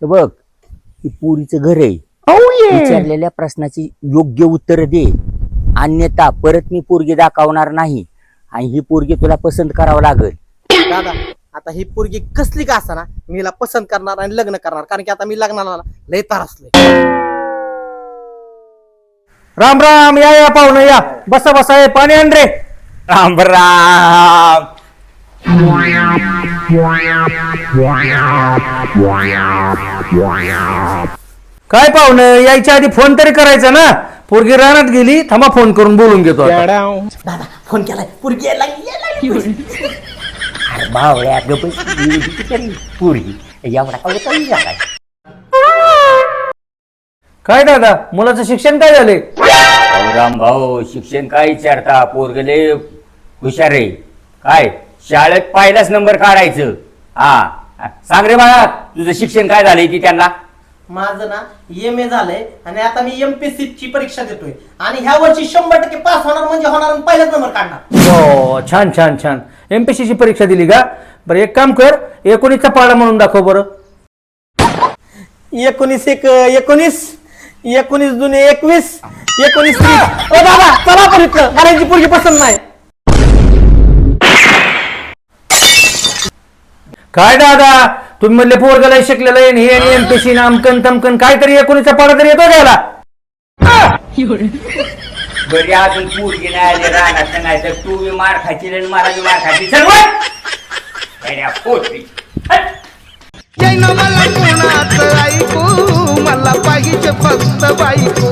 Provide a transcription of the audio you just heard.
तर बघ ही पुरीचं घर आहे. विचारलेल्या प्रश्नाची योग्य उत्तर दे, अन्यथा परत मी पोरगी दाखवणार नाही आणि ही पोरगी तुला पसंत करावं लागेल. दादा आता ही पोरगी कसली का असा ना मी हिला पसंत करणार आणि लग्न करणार, कारण की आता मी लग्नाला लय त्रासलोय. राम राम, या पाहुणं या, बसा बसा, हे पाणी आण रे. राम राम. काय पाहुणं, यायच्या आधी फोन तरी करायचा ना. पोरगी रानात गेली, थांबा फोन करून बोलून घेतो आता. दादा फोन केलाय, पोरगी यायला लागली. अरे बावळ्या पोरगी एवढा काय. काय दादा, मुलाचं शिक्षण काय झाले? राम भाऊ, शिक्षण काय विचारता, पोरगले हुशार आहे. काय शाळेत पहिलाच नंबर काढायचं. हा सांग रे बाळा, तुझं शिक्षण काय झालंय की त्यांना? माझं ना MA झालंय आणि आता मी MPSC ची परीक्षा देतोय आणि ह्या वर्षी 100% पास होणार म्हणजे होणार आणि पहिलाच नंबर काढणार. हो, छान छान छान. MPSC ची परीक्षा दिली का? बरं एक काम कर, 19चा पाडा म्हणून दाखव बरं. 19 1 19 19 दुने 21 19 30. ओ दादा चला पण इथलं, मला यांची पोरगी पसंत नाही. काय दादा, तुम्ही म्हणले पोरगाला शिकलेलं आहे, हे आणि MPSC नामकन तमकन काहीतरी 19चा पाडा तरी येतो घ्यायला. बरी अजून पोरगी नाही आली राहणार, नाही तर तू बी मार खाची आणि मला बी मार खाची. चल जैन मला कोणाचं ऐकू, मला पाहिजे फक्त बायको.